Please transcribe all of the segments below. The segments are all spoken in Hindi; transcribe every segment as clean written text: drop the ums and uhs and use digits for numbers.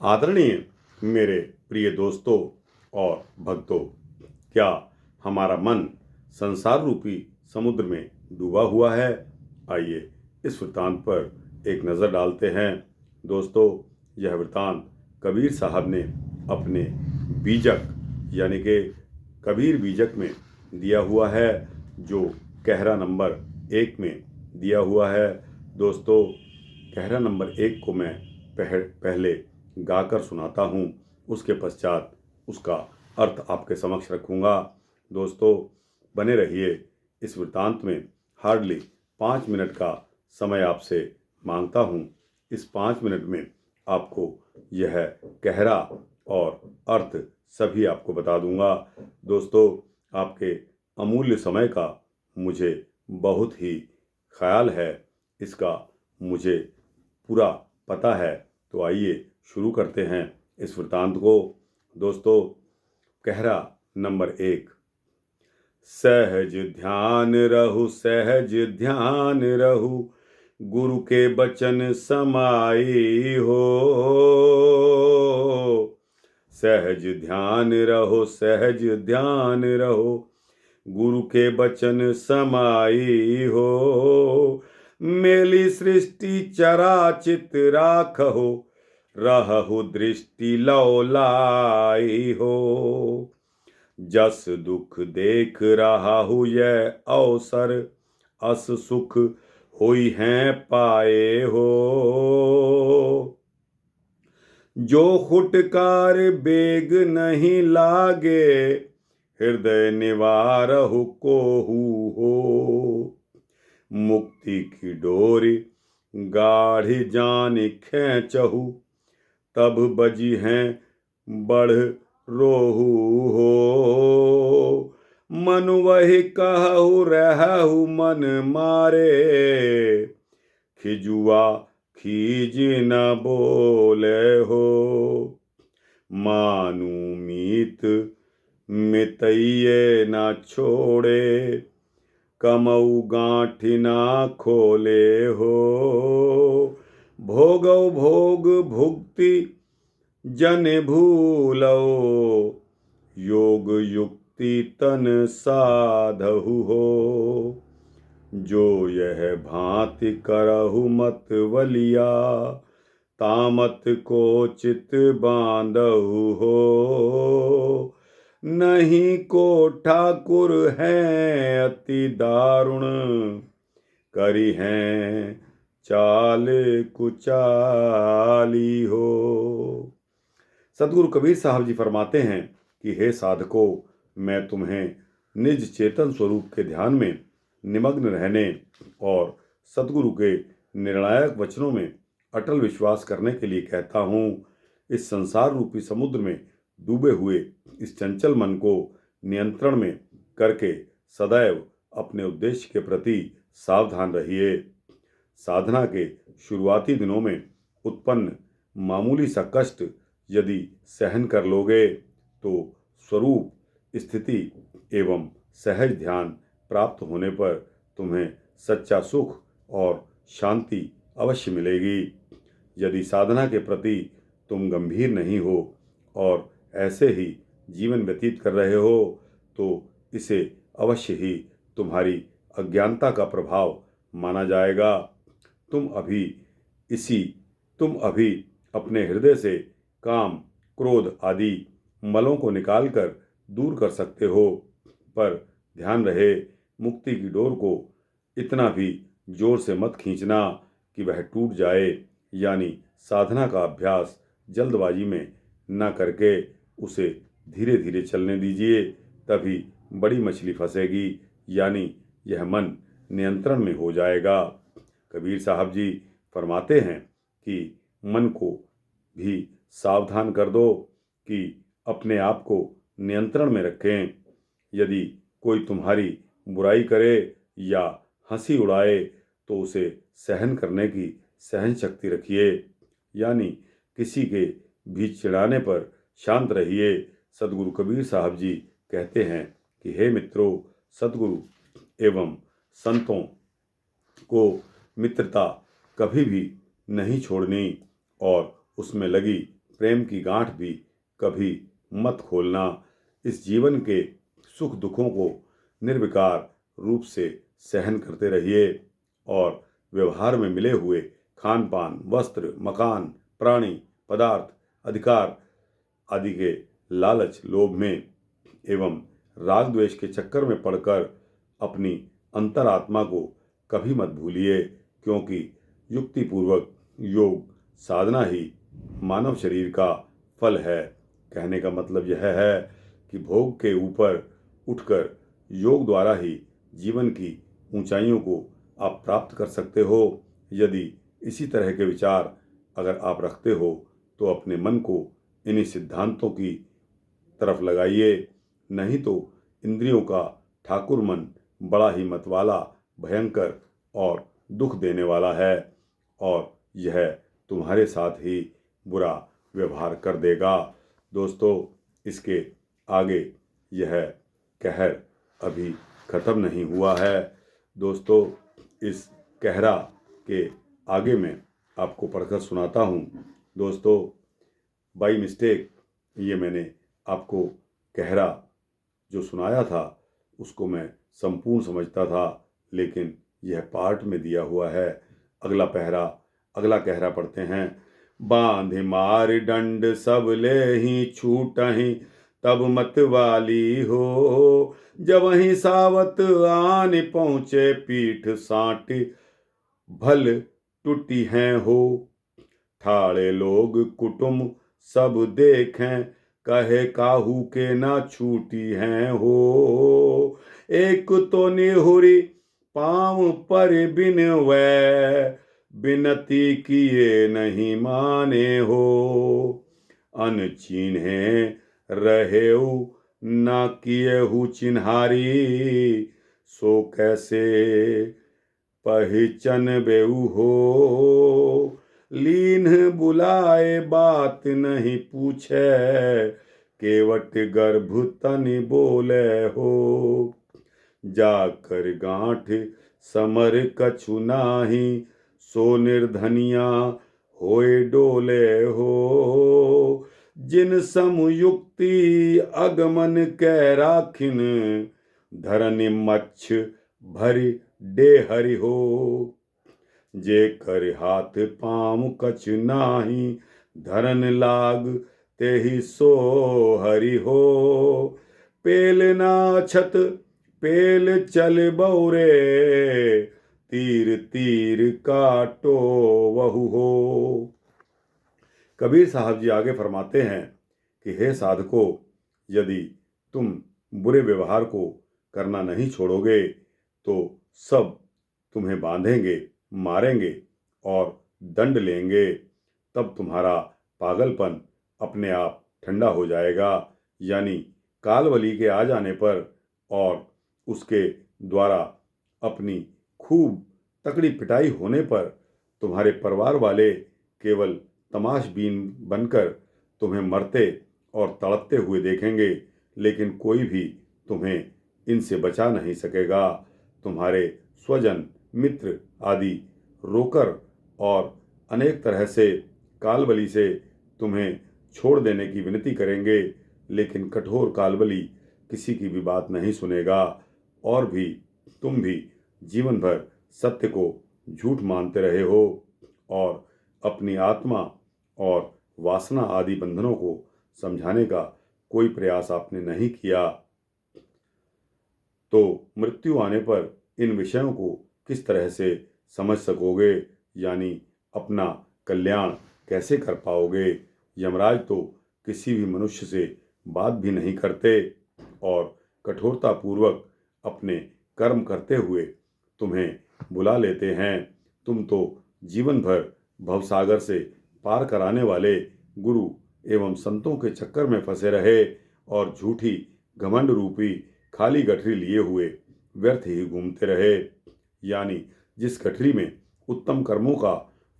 आदरणीय मेरे प्रिय दोस्तों और भक्तों, क्या हमारा मन संसार रूपी समुद्र में डूबा हुआ है? आइए इस वृत्तांत पर एक नज़र डालते हैं। दोस्तों, यह वृत्तांत कबीर साहब ने अपने बीजक यानी कि कबीर बीजक में दिया हुआ है, जो कहरा नंबर 1 में दिया हुआ है। दोस्तों, कहरा नंबर 1 को मैं पहले गाकर सुनाता हूँ, उसके पश्चात उसका अर्थ आपके समक्ष रखूँगा। दोस्तों, बने रहिए इस वृत्तांत में। हार्डली 5 मिनट का समय आपसे मांगता हूँ। इस 5 मिनट में आपको यह कहरा और अर्थ सभी आपको बता दूंगा। दोस्तों, आपके अमूल्य समय का मुझे बहुत ही ख्याल है, इसका मुझे पूरा पता है। तो आइए शुरू करते हैं इस वृत्तांत को। दोस्तों, कहरा नंबर 1। सहज ध्यान रहु, सहज ध्यान रहु, गुरु के बचन समाई हो। सहज ध्यान रहो, सहज ध्यान रहो, गुरु के बचन समाई हो। मेली सृष्टि चराचित राखहो, रहु दृष्टि लौलाई हो। जस दुख देख रहा हूँ यह अवसर, अस सुख होई हैं पाए हो। जो खुटकार बेग नहीं लागे, हृदय निवारहु कोहू हो। मुक्ति की डोरी गाढ़ी जान खेचहु, तब बजी हैं बढ़ रोहू हो। मन वही कहु रहु मन मारे, खिजुआ खीज न बोले हो। मानु मीत मितइये न छोड़े, कमऊ गांठी ना खोले हो। भोगौ भोग भुक्ति जन भूलो, योग युक्ति तन साधहु हो। जो यह भांति करहु मत वलिया, तामत को चित बांधहु हो। नहीं को ठाकुर हैं अति दारुण, करी हैं चाल कुचाली हो। सदगुरु कबीर साहब जी फरमाते हैं कि हे साधकों, मैं तुम्हें निज चेतन स्वरूप के ध्यान में निमग्न रहने और सदगुरु के निर्णायक वचनों में अटल विश्वास करने के लिए कहता हूँ। इस संसार रूपी समुद्र में डूबे हुए इस चंचल मन को नियंत्रण में करके सदैव अपने उद्देश्य के प्रति सावधान रहिए। साधना के शुरुआती दिनों में उत्पन्न मामूली सा कष्ट यदि सहन कर लोगे तो स्वरूप स्थिति एवं सहज ध्यान प्राप्त होने पर तुम्हें सच्चा सुख और शांति अवश्य मिलेगी। यदि साधना के प्रति तुम गंभीर नहीं हो और ऐसे ही जीवन व्यतीत कर रहे हो तो इसे अवश्य ही तुम्हारी अज्ञानता का प्रभाव माना जाएगा। तुम अभी अपने हृदय से काम, क्रोध आदि मलों को निकालकर दूर कर सकते हो, पर ध्यान रहे मुक्ति की डोर को इतना भी जोर से मत खींचना कि वह टूट जाए। यानी साधना का अभ्यास जल्दबाजी में न करके उसे धीरे धीरे चलने दीजिए, तभी बड़ी मछली फंसेगी, यानी यह मन नियंत्रण में हो जाएगा। कबीर साहब जी फरमाते हैं कि मन को भी सावधान कर दो कि अपने आप को नियंत्रण में रखें। यदि कोई तुम्हारी बुराई करे या हंसी उड़ाए तो उसे सहन करने की सहन शक्ति रखिए, यानी किसी के भी चिढ़ाने पर शांत रहिए। सदगुरु कबीर साहब जी कहते हैं कि हे मित्रों, सदगुरु एवं संतों को मित्रता कभी भी नहीं छोड़नी और उसमें लगी प्रेम की गांठ भी कभी मत खोलना। इस जीवन के सुख दुखों को निर्विकार रूप से सहन करते रहिए और व्यवहार में मिले हुए खान पान, वस्त्र, मकान, प्राणी, पदार्थ, अधिकार आदि के लालच, लोभ में एवं राग द्वेष के चक्कर में पड़कर अपनी अंतरात्मा को कभी मत भूलिए, क्योंकि युक्तिपूर्वक योग साधना ही मानव शरीर का फल है। कहने का मतलब यह है कि भोग के ऊपर उठकर योग द्वारा ही जीवन की ऊंचाइयों को आप प्राप्त कर सकते हो। यदि इसी तरह के विचार अगर आप रखते हो तो अपने मन को इन्हीं सिद्धांतों की तरफ लगाइए, नहीं तो इंद्रियों का ठाकुर मन बड़ा ही मतवाला, भयंकर और दुख देने वाला है और यह तुम्हारे साथ ही बुरा व्यवहार कर देगा। दोस्तों, इसके आगे यह कहर अभी ख़त्म नहीं हुआ है। दोस्तों, इस कहरा के आगे मैं आपको पढ़कर सुनाता हूँ। दोस्तों, बाई मिस्टेक ये मैंने आपको कहरा जो सुनाया था उसको मैं संपूर्ण समझता था, लेकिन यह पार्ट में दिया हुआ है। अगला कहरा पढ़ते हैं। बांध मार दंड सब ले ही छूटहि, तब मत वाली हो, जब वहीं सावत आन पहुँचे, पीठ साट भल टूटी हैं हो। ठाड़े लोग कुटुम सब देखें, कहे काहू के ना छूटी हैं हो। एक तो निहुरी पाँव पर बिनवै, बिनती किए नहीं माने हो। अनचिन्हे रहेऊ ना किएहू चिन्हारी, सो कैसे पहिचन बेऊ हो। लीन बुलाए बात नहीं पूछे, केवट गर्भ तन बोले हो। जाकर गांठ समर कछु नाही, सो निर्धनिया होए डोले हो। जिन समयुक्ति अगमन कै राखिन, धरनि मच्छ भरि डेहरि हो। जे कर हाथ पाँव कछ नाही, धरन लाग तेहि सो हरि हो। पेल नाछत पेल चल बौरे, तीर तीर काटो वहु हो। कबीर साहब जी आगे फरमाते हैं कि हे साधको, यदि तुम बुरे व्यवहार को करना नहीं छोड़ोगे तो सब तुम्हें बांधेंगे, मारेंगे और दंड लेंगे। तब तुम्हारा पागलपन अपने आप ठंडा हो जाएगा, यानी कालवली के आ जाने पर और उसके द्वारा अपनी खूब तकड़ी पिटाई होने पर तुम्हारे परिवार वाले केवल तमाशबीन बनकर तुम्हें मरते और तड़पते हुए देखेंगे, लेकिन कोई भी तुम्हें इनसे बचा नहीं सकेगा। तुम्हारे स्वजन, मित्र आदि रोकर और अनेक तरह से कालबली से तुम्हें छोड़ देने की विनती करेंगे, लेकिन कठोर कालबली किसी की भी बात नहीं सुनेगा और भी तुम भी जीवन भर सत्य को झूठ मानते रहे हो और अपनी आत्मा और वासना आदि बंधनों को समझाने का कोई प्रयास आपने नहीं किया, तो मृत्यु आने पर इन विषयों को किस तरह से समझ सकोगे, यानी अपना कल्याण कैसे कर पाओगे। यमराज तो किसी भी मनुष्य से बात भी नहीं करते और कठोरतापूर्वक अपने कर्म करते हुए तुम्हें बुला लेते हैं। तुम तो जीवन भर भवसागर से पार कराने वाले गुरु एवं संतों के चक्कर में फंसे रहे और झूठी घमंड रूपी खाली गठरी लिए हुए व्यर्थ ही घूमते रहे, यानी जिस गठरी में उत्तम कर्मों का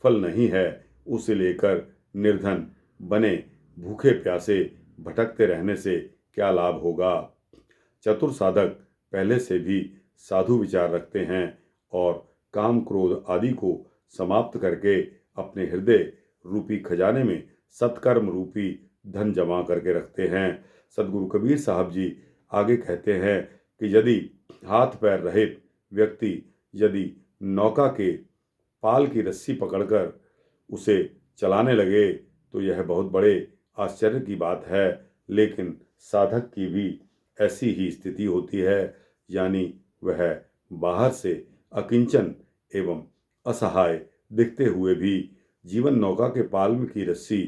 फल नहीं है, उसे लेकर निर्धन बने भूखे प्यासे भटकते रहने से क्या लाभ होगा। चतुर साधक पहले से भी साधु विचार रखते हैं और काम क्रोध आदि को समाप्त करके अपने हृदय रूपी खजाने में सत्कर्म रूपी धन जमा करके रखते हैं। सदगुरु कबीर साहब जी आगे कहते हैं कि यदि हाथ पैर रहित व्यक्ति यदि नौका के पाल की रस्सी पकड़कर उसे चलाने लगे तो यह बहुत बड़े आश्चर्य की बात है। लेकिन साधक की भी ऐसी ही स्थिति होती है, यानी वह बाहर से अकिंचन एवं असहाय दिखते हुए भी जीवन नौका के पाल की रस्सी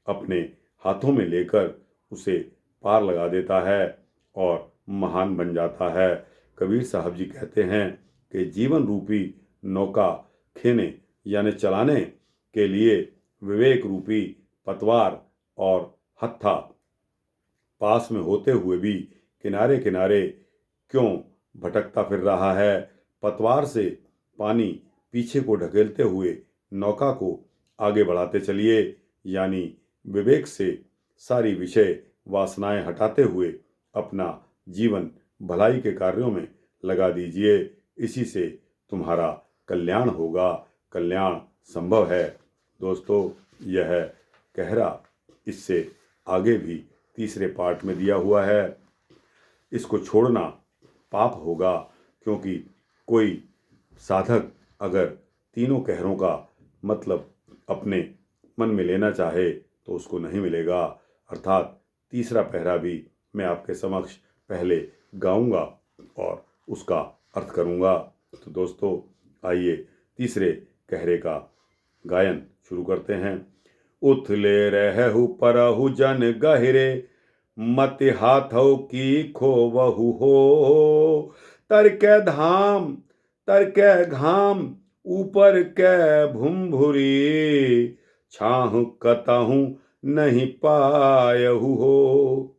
अपने हाथों में लेकर उसे पार लगा देता है और महान बन जाता है। कबीर साहब जी कहते हैं कि जीवन रूपी नौका खेने यानी चलाने के लिए विवेक रूपी पतवार और हत्था पास में होते हुए भी किनारे किनारे क्यों भटकता फिर रहा है। पतवार से पानी पीछे को ढकेलते हुए नौका को आगे बढ़ाते चलिए, यानी विवेक से सारी विषय वासनाएं हटाते हुए अपना जीवन भलाई के कार्यों में लगा दीजिए। इसी से तुम्हारा कल्याण होगा, कल्याण संभव है। दोस्तों, यह कहरा इससे आगे भी तीसरे पार्ट में दिया हुआ है। इसको छोड़ना पाप होगा, क्योंकि कोई साधक अगर तीनों कहरों का मतलब अपने मन में लेना चाहे तो उसको नहीं मिलेगा। अर्थात तीसरा पहरा भी मैं आपके समक्ष पहले गाऊंगा और उसका अर्थ करूंगा। तो दोस्तों, आइए तीसरे कहरे का गायन शुरू करते हैं। उथले रहु परहु जन गहरे, मत हाथों की खोवहु हो। तर कै घाम ऊपर कै भुम्भुरी, छाह कतहु नहीं पायहु हो।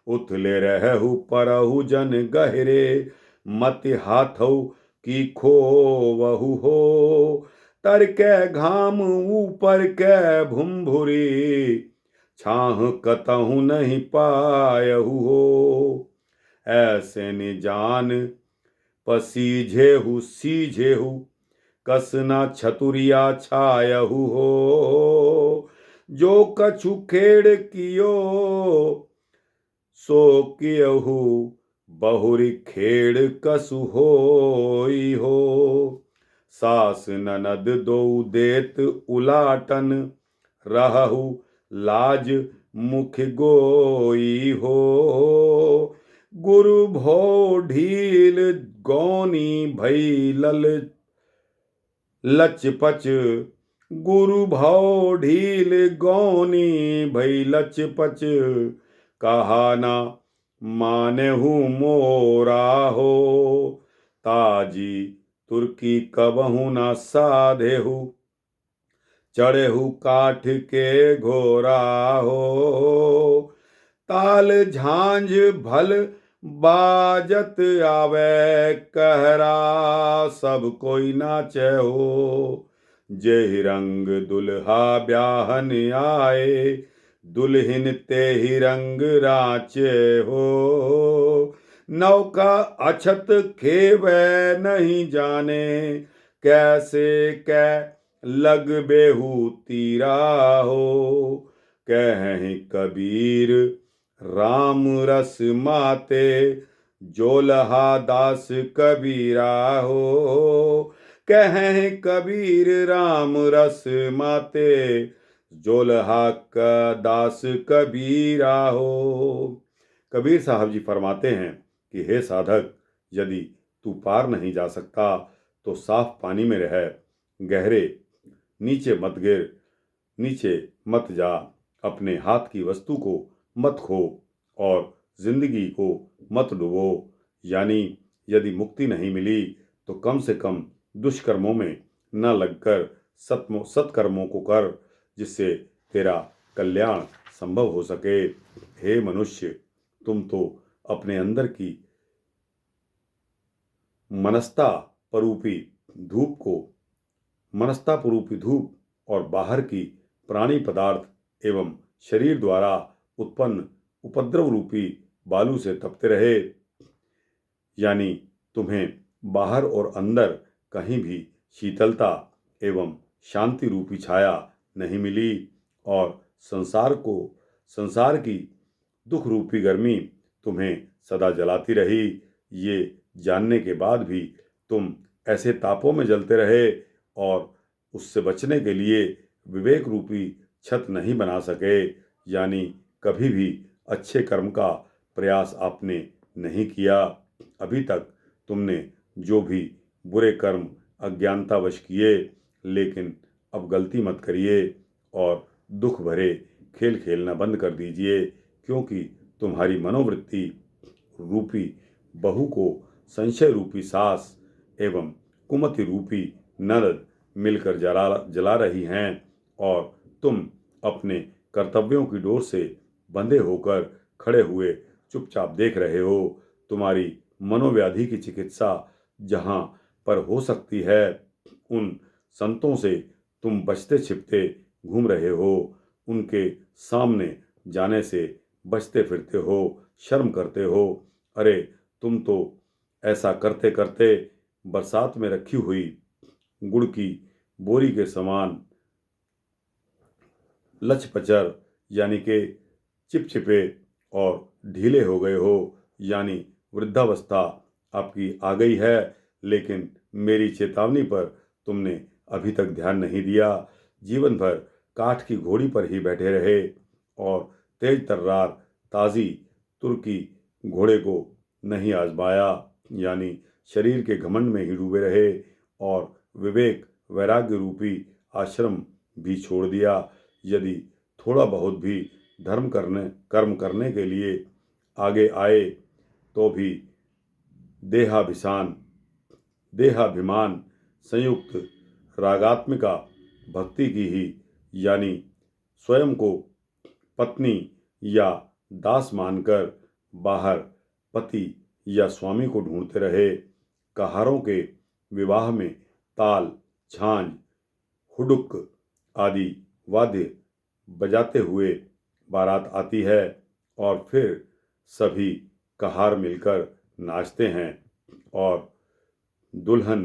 उथले रहु परहु जन गहरे, मत हाथों की खोवहु हो। तर कै घाम ऊपर कै भुम्भुरी, छाह कतहु नहीं पायहु हो। ऐसे निजान पसीझेहु सीझेहु, कसना छतुरिया छायहु हो। जो कछु खेड़ कियो सो कियहु, बहुरी खेड़ कसु होई हो। सास ननद दो देत उलाटन, रहहु लाज मुख गोई हो। गुरु भो ढील गौनी भई लचपच, गुरु भो ढील गौनी भई लचपच, कहा ना मानेहु मोरा हो। ताजी तुर्की कबहु न साधेहु, चढ़ेहु काठ के घोरा हो। ताल झांझ भल बाजत आवे, कहरा सब कोई नाचे हो। जेहि रंग दुल्हा ब्याहन आए, दुल्हन ते ही रंग राचे हो। नौका अछत खेवे नहीं जाने, कैसे कै लग बेहू तीरा हो। कहीं कबीर राम रस माते, जोलहा दास कबीरा हो। कहीं कबीर राम रस माते, जोलहा का दास कबीरा हो। कबीर साहब जी फरमाते हैं कि हे साधक, यदि तू पार नहीं जा सकता तो साफ पानी में रह, गहरे नीचे मत गिर, नीचे मत जा, अपने हाथ की वस्तु को मत खो और जिंदगी को मत डुबो। यानी यदि मुक्ति नहीं मिली तो कम से कम दुष्कर्मों में न लगकर सत्कर्मों को कर, जिससे तेरा कल्याण संभव हो सके। हे मनुष्य, तुम तो अपने अंदर की मनस्ता परूपी धूप और बाहर की प्राणी पदार्थ एवं शरीर द्वारा उत्पन्न उपद्रव रूपी बालू से तपते रहे। यानी तुम्हें बाहर और अंदर कहीं भी शीतलता एवं शांति रूपी छाया नहीं मिली और संसार की दुख रूपी गर्मी तुम्हें सदा जलाती रही। ये जानने के बाद भी तुम ऐसे तापों में जलते रहे और उससे बचने के लिए विवेक रूपी छत नहीं बना सके, यानी कभी भी अच्छे कर्म का प्रयास आपने नहीं किया। अभी तक तुमने जो भी बुरे कर्म अज्ञानतावश किए, लेकिन अब गलती मत करिए और दुख भरे खेल खेलना बंद कर दीजिए, क्योंकि तुम्हारी मनोवृत्ति रूपी बहू को संशय रूपी सास एवं कुमति रूपी ननद मिलकर जला रही हैं और तुम अपने कर्तव्यों की डोर से बंधे होकर खड़े हुए चुपचाप देख रहे हो। तुम्हारी मनोव्याधि की चिकित्सा जहाँ पर हो सकती है, उन संतों से तुम बचते छिपते घूम रहे हो, उनके सामने जाने से बचते फिरते हो, शर्म करते हो। अरे तुम तो ऐसा करते करते बरसात में रखी हुई गुड़ की बोरी के समान लचपचर यानी के चिपचिपे और ढीले हो गए हो, यानी वृद्धावस्था आपकी आ गई है। लेकिन मेरी चेतावनी पर तुमने अभी तक ध्यान नहीं दिया। जीवन भर काठ की घोड़ी पर ही बैठे रहे और तेज तर्रार ताज़ी तुर्की घोड़े को नहीं आजमाया, यानी शरीर के घमंड में ही डूबे रहे और विवेक वैराग्य रूपी आश्रम भी छोड़ दिया। यदि थोड़ा बहुत भी कर्म करने के लिए आगे आए तो भी देहाभिमान संयुक्त रागात्मिका भक्ति की ही, यानी स्वयं को पत्नी या दास मानकर बाहर पति या स्वामी को ढूंढते रहे। कहारों के विवाह में ताल, झांझ, हुडुक आदि वाद्य बजाते हुए बारात आती है और फिर सभी कहार मिलकर नाचते हैं और दुल्हन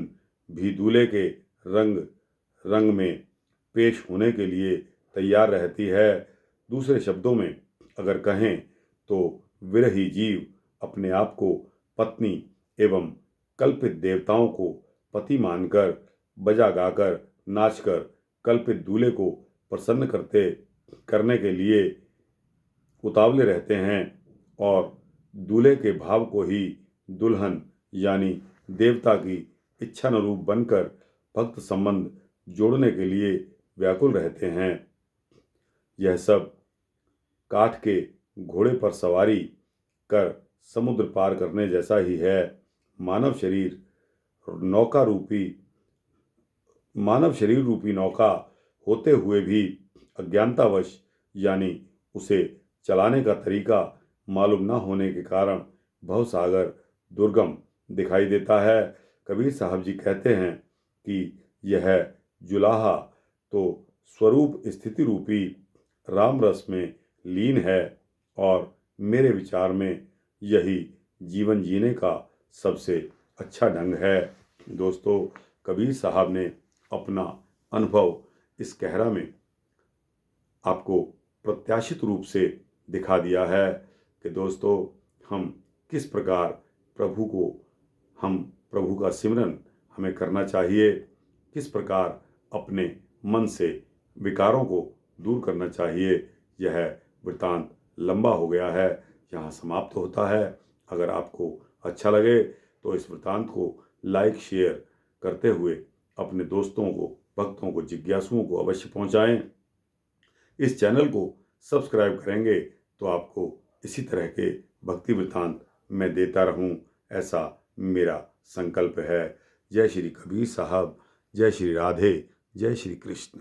भी दूल्हे के रंग में पेश होने के लिए तैयार रहती है। दूसरे शब्दों में अगर कहें तो विरही जीव अपने आप को पत्नी एवं कल्पित देवताओं को पति मानकर बजा गाकर नाचकर कल्पित दूल्हे को प्रसन्न करने के लिए उतावले रहते हैं और दूल्हे के भाव को ही दुल्हन यानी देवता की इच्छानुरूप बनकर भक्त संबंध जोड़ने के लिए व्याकुल रहते हैं। यह सब काठ के घोड़े पर सवारी कर समुद्र पार करने जैसा ही है। मानव शरीर रूपी नौका होते हुए भी अज्ञानतावश, यानी उसे चलाने का तरीका मालूम न होने के कारण भवसागर दुर्गम दिखाई देता है। कबीर साहब जी कहते हैं कि यह जुलाहा तो स्वरूप स्थिति रूपी राम रस में लीन है और मेरे विचार में यही जीवन जीने का सबसे अच्छा ढंग है। दोस्तों, कबीर साहब ने अपना अनुभव इस कहरा में आपको प्रत्याशित रूप से दिखा दिया है कि दोस्तों, हम किस प्रकार प्रभु का सिमरन हमें करना चाहिए, किस प्रकार अपने मन से विकारों को दूर करना चाहिए। यह वृत्तांत लंबा हो गया है, यहाँ समाप्त होता है। अगर आपको अच्छा लगे तो इस वृत्तांत को लाइक शेयर करते हुए अपने दोस्तों को, भक्तों को, जिज्ञासुओं को अवश्य पहुँचाएँ। इस चैनल को सब्सक्राइब करेंगे तो आपको इसी तरह के भक्ति वृत्तांत मैं देता रहूं, ऐसा मेरा संकल्प है। जय श्री कबीर साहब, जय श्री राधे, जय श्री कृष्ण।